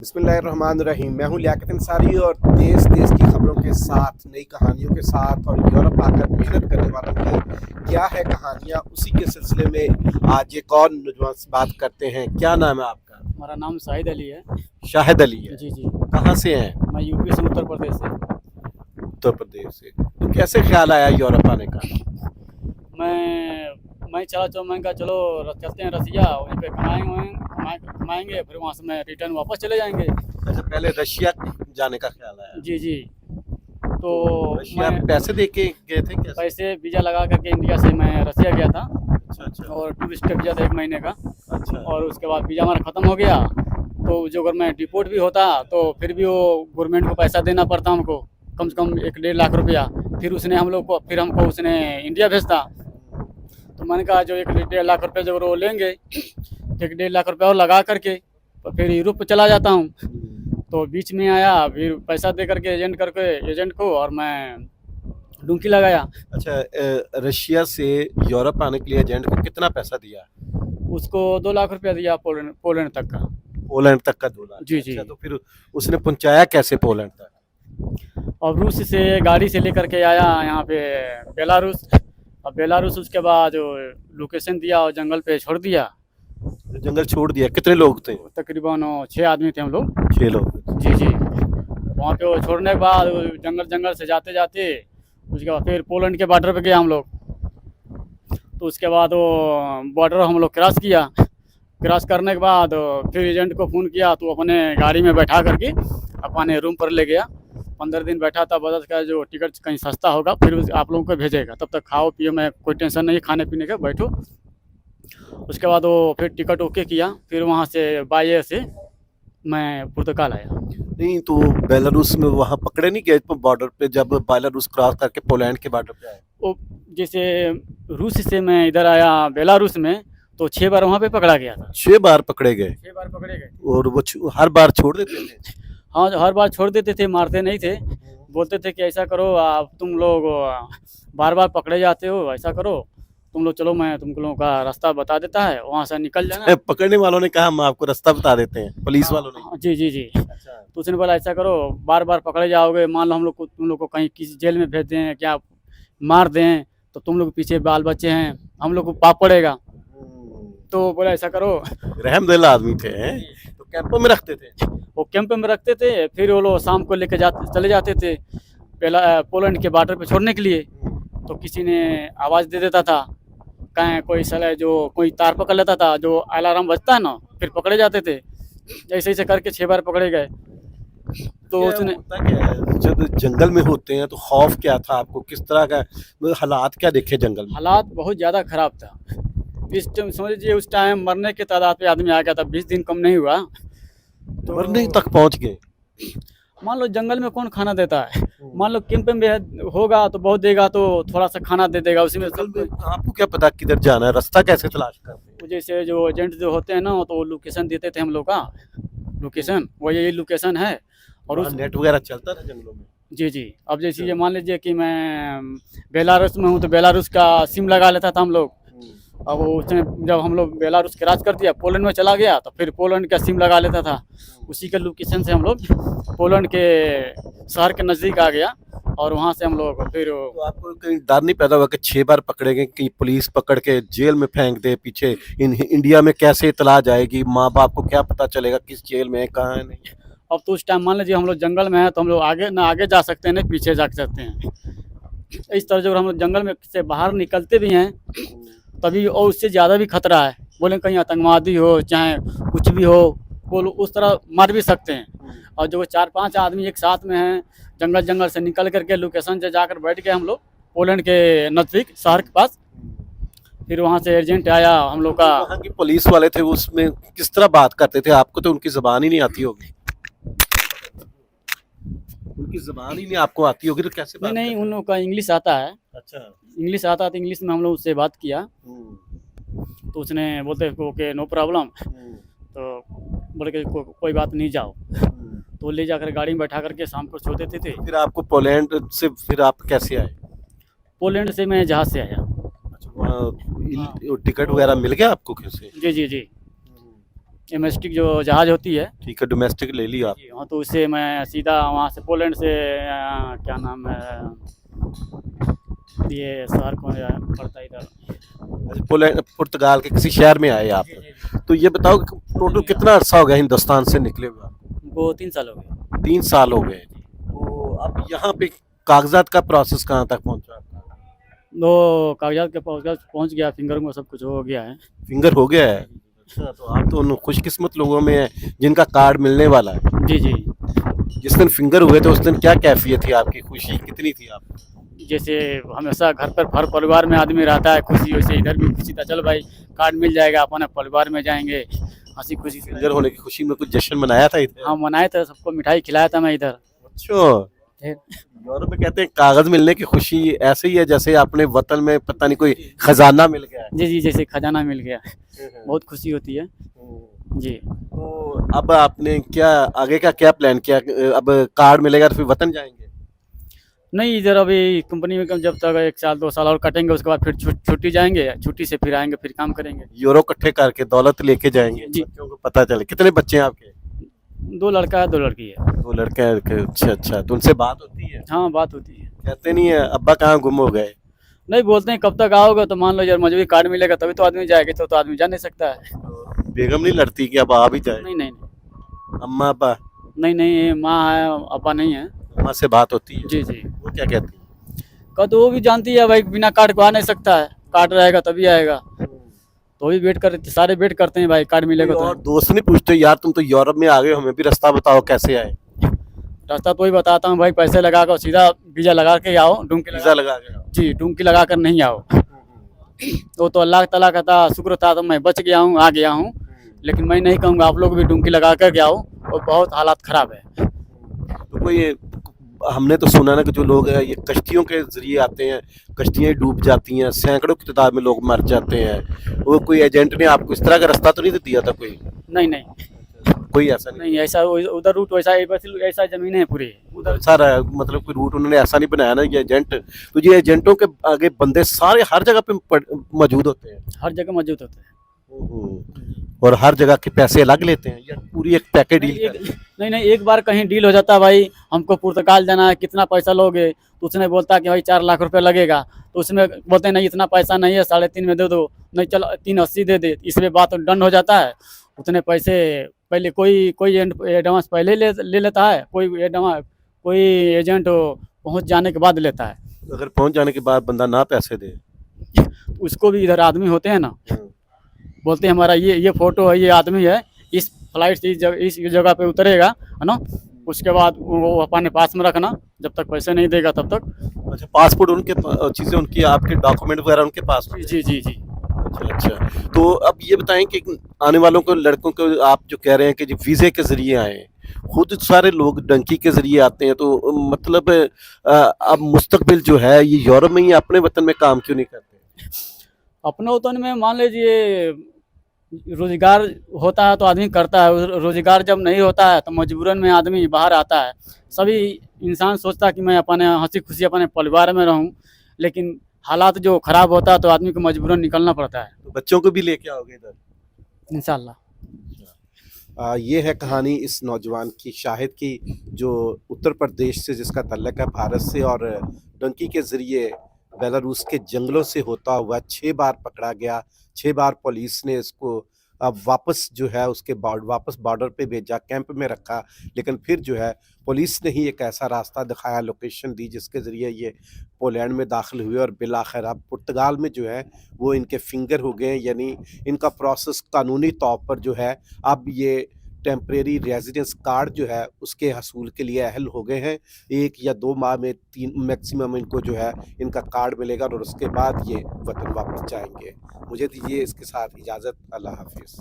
बिस्मिल्लाहिर्रहमानिर्रहीम। मैं हूँ लियाकत अंसारी और देश देश की खबरों के साथ, नई कहानियों के साथ और यूरोप आकर मेहनत करने वालों की क्या है कहानियाँ, उसी के सिलसिले में आज एक और नौजवान से बात करते हैं। क्या नाम है आपका? हमारा नाम शाहिद अली है। शाहिद अली है। जी जी। कहाँ से हैं? मैं यूपी से, उत्तर प्रदेश से। उत्तर प्रदेश से। तो कैसे ख्याल आया यूरोप आने का? मैं चला चलो, मैं कहा चलो चलते हैं रसिया, वहीं पे कमाएंगे, फिर वहाँ से मैं रिटर्न वापस चले जाएंगे। अच्छा, पहले रशिया जाने का ख्याल आया। जी जी। तो रशिया मैं पैसे दे के गए थे कैसे? पैसे वीज़ा लगा करके इंडिया से मैं रसिया गया था। अच्छा अच्छा और टूरिस्ट का वीज़ा था 1 महीने का। अच्छा। और उसके बाद वीज़ा हमारा ख़त्म हो गया, तो जो अगर मैं डिपोर्ट भी होता तो फिर भी वो गवर्नमेंट को पैसा देना पड़ता हमको, कम से कम 1-1.5 लाख रुपया। फिर हमको उसने इंडिया भेजता। तो मैंने कहा जो 1-1.5 लाख रुपये जो वो लेंगे, 1-1.5 लाख रुपये और लगा करके तो फिर यूरोप पे चला जाता हूँ। तो बीच में आया, फिर पैसा दे करके एजेंट को, और मैं डुंकी लगाया। अच्छा, रशिया से यूरोप आने के लिए एजेंट को कितना पैसा दिया? उसको 2 लाख रुपया दिया, पोलैंड तक का। पोलैंड तक का 2 लाख? जी जी। अच्छा, तो फिर उसने पहुंचाया कैसे पोलैंड तक? और रूस से गाड़ी से लेकर के आया यहाँ पे बेलारूस। और बेलारूस उसके बाद लोकेशन दिया और जंगल पे छोड़ दिया। जंगल छोड़ दिया? कितने लोग थे? तकरीबन 6 आदमी थे हम लोग। 6 लोग। जी जी। वहाँ पे वो छोड़ने के बाद जंगल से जाते जाते उसके बाद फिर पोलैंड के बॉर्डर पे गए हम लोग। तो उसके बाद वो बॉर्डर हम लोग क्रॉस किया। क्रॉस करने के बाद फिर एजेंट को फ़ोन किया, तो अपने गाड़ी में बैठा करके अपने रूम पर ले गया। 15 दिन बैठा था, बता का जो टिकट कहीं सस्ता होगा फिर आप लोगों को भेजेगा, तब तक खाओ पियो, मैं कोई टेंशन नहीं, खाने पीने का बैठो। उसके बाद वो फिर टिकट ओके किया, फिर वहाँ से बाई एयर से मैं पुर्तगाल आया। नहीं तो बेलारूस में वहाँ पकड़े नहीं गए बॉर्डर पे, जब बेलारूस क्रॉस करके पोलैंड के बॉर्डर पे आए? वो जैसे रूस से मैं इधर आया बेलारूस में, तो 6 बार वहाँ पे पकड़ा गया था। 6 बार पकड़े गए? 6 बार पकड़े गए। और वो हर बार छोड़ देते थे? हाँ, हर बार छोड़ देते थे, मारते नहीं थे। बोलते थे कि ऐसा करो, आप तुम लोग बार बार पकड़े जाते हो, ऐसा करो तुम लोग, चलो मैं तुम लोगों का रास्ता बता देता है, वहाँ से निकल जाना। पकड़ने वालों ने कहा हम आपको रास्ता बता देते हैं, पुलिस वालों ने? जी जी जी। अच्छा। तो उसने बोला ऐसा करो, बार बार पकड़े जाओगे, मान लो तुम लोग को कहीं किसी जेल में भेज दें, क्या मार दें, तो तुम लोग पीछे बाल बच्चे हैं, हम लोग को पाप पड़ेगा। तो बोला ऐसा करो। रहमदिल आदमी थे हैं? तो कैंपों में रखते थे? वो कैंप में रखते थे, फिर वो लोग शाम को लेके चले जाते थे पोलैंड के बॉर्डर पे छोड़ने के लिए। तो किसी ने आवाज़ दे देता था, कहीं कोई साला जो कोई तार पकड़ लेता था, जो अलार्म बजता है ना, फिर पकड़े जाते थे। ऐसे ऐसे करके 6 बार पकड़े गए। तो उसने क्या है, जब जंगल में होते हैं तो खौफ क्या था आपको, किस तरह का हालात क्या देखे जंगल में? हालात बहुत ज़्यादा ख़राब था। इस टाइम समझ लीजिए, उस टाइम मरने के तादाद पे आदमी आ गया था, 20 दिन कम नहीं हुआ। तो मरने तक पहुंच गए? मान लो जंगल में कौन खाना देता है, मान लो कैंप में होगा तो बहुत देगा, तो थोड़ा सा खाना दे देगा, उसी में सब। आपको क्या पता किधर जाना है, रास्ता कैसे तलाश करते हैं? जैसे जो एजेंट जो होते हैं ना, तो वो लोकेशन देते थे हम लोग का, लोकेशन वो यही लोकेशन है। और उस नेट वगैरह चलता था जंगलों में? जी जी। अब जैसे ये मान लीजिए कि मैं बेलारूस में हूँ, तो बेलारूस का सिम लगा लेता था हम लोग। अब उसने जब हम लोग बेलारूस क्रॉस कर दिया, पोलैंड में चला गया, तो फिर पोलैंड का सिम लगा लेता था। उसी के लोकेशन से हम लोग पोलैंड के शहर के नज़दीक आ गया, और वहाँ से हम लोग फिर। तो आपको कहीं डर नहीं पैदा हुआ कि 6 बार पकड़े गए, कि पुलिस पकड़ के जेल में फेंक दे पीछे? इंडिया में कैसे इतला जाएगी, माँ बाप को क्या पता चलेगा किस जेल में है, कहाँ है? नहीं अब तो उस टाइम मान लीजिए हम लोग जंगल में हैं, तो हम लोग आगे जा सकते हैं, ना पीछे जा सकते हैं। इस तरह जब हम लोग जंगल में से बाहर निकलते भी हैं, तभी और उससे ज़्यादा भी खतरा है। बोले कहीं आतंकवादी हो, चाहे कुछ भी हो, वो लोग उस तरह मार भी सकते हैं। और जो 4-5 आदमी एक साथ में हैं, जंगल से निकल करके लोकेशन से जाकर बैठ गए हम लोग पोलैंड के नज़दीक शहर के पास। फिर वहाँ से एजेंट आया हम लोग का। वहाँ की पुलिस वाले थे, उसमें किस तरह बात करते थे? आपको तो उनकी ज़बान ही नहीं आती होगी। उनकी ज़बान ही नहीं आपको आती होगी, तो कैसे बात? नहीं, उन लोगों का इंग्लिश आता है। अच्छा। इंग्लिश आता है, तो इंग्लिश में हम लोग उससे बात किया, तो उसने बोलते ओके नो प्रॉब्लम। तो बोले कि कोई बात नहीं, जाओ। तो ले जाकर गाड़ी में बैठा करके शाम को छोड़ देते थे। फिर आपको पोलैंड से फिर आप कैसे आए? पोलैंड से मैं जहाज़ से आया। अच्छा, वहाँ टिकट वगैरह मिल गया आपको कैसे? जी जी जी। एमएसटी जो जहाज़ होती है, ठीक है, डोमेस्टिक ले लिया आप। जी हाँ, तो उससे मैं सीधा वहाँ से पोलैंड से क्या नाम है, ये शहर कौन पड़ता है इधर, अच्छा, पुर्तगाल के किसी शहर में आए आप। तो ये बताओ कि टोटल कितना अरसा हो गया हिंदुस्तान से निकले हुए आप? हमको 3 साल हो गए। 3 साल हो गए। तो अब यहाँ पे कागजात का प्रोसेस कहाँ तक पहुँचा आपका? वो कागजात के पहुँच गया, फिंगर में सब कुछ हो गया है। फिंगर हो गया है। अच्छा, तो आप तो उन खुशकिस्मत लोगों में हैं जिनका कार्ड मिलने वाला है। जी जी, जिस दिन फिंगर हुए थे उस दिन क्या कैफियत थी आपकी, खुशी कितनी थी आप? जैसे हमेशा घर पर हर परिवार में आदमी रहता है खुशी, वैसे इधर भी खुशी था, चलो भाई कार्ड मिल जाएगा, अपने परिवार में जाएंगे, हंसी खुशी से। फिंगर होने की खुशी में कुछ जश्न मनाया था इधर? हाँ मनाए थे, सबको मिठाई खिलाया था मैं इधर। अच्छा, यूरोप में कहते हैं कागज मिलने की खुशी ऐसे ही है जैसे अपने वतन में पता नहीं कोई खजाना मिल गया है। जी जी, जैसे खजाना मिल गया, बहुत खुशी होती है जी। तो अब आपने क्या आगे का क्या प्लान किया? अब कार्ड मिलेगा तो फिर वतन जाएंगे? नहीं, इधर अभी कंपनी में जब तक 1 साल 2 साल और कटेंगे, उसके बाद फिर छुट्टी जाएंगे, छुट्टी से फिर आएंगे, फिर काम करेंगे। यूरो इकट्ठे करके दौलत लेके जाएंगे जी। बच्चों को पता चले। कितने बच्चे हैं आपके? 2 लड़का है 2 लड़की है। 2 लड़के हैं। अच्छा अच्छा, तो उनसे बात होती है? हाँ बात होती है। कहते नहीं है अब्बा कहाँ गुम हो गए? नहीं बोलते हैं कब तक आओगे, तो मान लो यार मजबूरी कार्ड मिलेगा तभी तो आदमी जाएगा, तो आदमी जा नहीं सकता है। तो बेगम नहीं लड़ती कि अब आ भी जाए? नहीं नहीं नहीं अम्मा अब्बा? नहीं नहीं, माँ है अब्बा नहीं है। अम्मा से बात होती है? जी जी, वो क्या कहती है? तो वो भी जानती है भाई, बिना कार्ड को आ नहीं सकता है, कार्ड रहेगा तभी आएगा, तो भी वेट कर, सारे वेट करते हैं भाई कार्ड मिलेगा और तो। दोस्त नहीं पूछते यार तुम तो यूरोप में आ गए हो, हमें भी रास्ता बताओ कैसे आए? रास्ता तो ही बताता हूँ भाई, पैसे लगा कर सीधा वीजा लगा के आओ, डुमकी वीजा लगा, लगा के आओ। जी डुमकी लगा कर नहीं आओ। तो अल्लाह ताला का था शुक्र था, तो मैं बच गया हूँ, आ गया हूँ। लेकिन मैं नहीं कहूँगा, आप लोग भी डुमकी लगा कर आओ, और बहुत हालात ख़राब है। तो कोई हमने तो सुना ना कि जो लोग हैं ये कश्तियों के जरिए आते हैं, कश्तियाँ डूब जाती हैं, सैकड़ों की तादाद में लोग मर जाते हैं। वो कोई एजेंट ने आपको इस तरह का रास्ता तो नहीं दिया था कोई? नहीं नहीं कोई ऐसा नहीं? नहीं, ऐसा उधर रूट वैसा ऐसा ज़मीन है पूरी उधर। सारा मतलब कोई रूट उन्होंने ऐसा नहीं बनाया ना ये एजेंट। तो ये एजेंटों के आगे बंदे सारे हर जगह पे मौजूद होते हैं? हर जगह मौजूद होते हैं। और हर जगह के पैसे अलग लेते हैं या पूरी एक पैकेज डील? नहीं नहीं, एक बार कहीं डील हो जाता है भाई, हमको पुर्तगाल जाना है, कितना पैसा लोगे, तो उसने बोलता कि भाई 4 लाख रुपए लगेगा, तो उसमें बोलते हैं नहीं इतना पैसा नहीं है, 3.5 में दे दो, नहीं चलो 380 दे दे, इसमें बात डन हो जाता है। उतने पैसे पहले कोई एडवांस पहले ले लेता है, कोई एजेंट पहुंच जाने के बाद लेता है। अगर पहुंच जाने के बाद बंदा ना पैसे दे? उसको भी इधर आदमी होते हैं ना, बोलते हैं हमारा ये फोटो है, ये आदमी है, इस फ्लाइट से इस जगह पे उतरेगा, है ना, उसके बाद वो अपने पास में रखना, जब तक पैसे नहीं देगा तब तक। अच्छा, पासपोर्ट उनके चीज़ें उनकी, आपके डॉक्यूमेंट वगैरह उनके पास? जी जी जी। अच्छा अच्छा, तो अब ये बताएं कि आने वालों को, लड़कों को आप जो कह रहे हैं कि जो वीज़े के ज़रिए आए, खुद सारे लोग डंकी के ज़रिए आते हैं, तो मतलब अब मुस्तकबिल जो है ये यूरोप में ही अपने वतन में काम क्यों नहीं करते? अपने वतन में मान लीजिए रोजगार होता है तो आदमी करता है, रोजगार जब नहीं होता है तो मजबूरन में आदमी बाहर आता है। सभी इंसान सोचता है कि मैं अपने हंसी खुशी अपने परिवार में रहूं, लेकिन हालात जो खराब होता है तो आदमी को मजबूरन निकलना पड़ता है। तो बच्चों को भी लेके आओगे इधर इंशाल्लाह? ये है कहानी इस नौजवान की, शाहिद की, जो उत्तर प्रदेश से जिसका तल्लक है भारत से, और डंकी के ज़रिए बेलारूस के जंगलों से होता हुआ 6 बार पकड़ा गया। 6 बार पुलिस ने इसको अब वापस जो है उसके वापस बॉर्डर पे भेजा, कैंप में रखा, लेकिन फिर जो है पुलिस ने ही एक ऐसा रास्ता दिखाया, लोकेशन दी, जिसके ज़रिए ये पोलैंड में दाखिल हुए और बिलाखिर अब पुर्तगाल में जो है वो इनके फिंगर हो गए, यानी इनका प्रोसेस कानूनी तौर पर जो है अब ये टेम्परेरी रेजिडेंस कार्ड जो है उसके हसूल के लिए अहल हो गए हैं। 1 या 2 माह में 3 मैक्सिमम इनको जो है इनका कार्ड मिलेगा और उसके बाद ये वतन वापस जाएंगे। मुझे दीजिए इसके साथ इजाज़त। अल्लाह हाफिज़।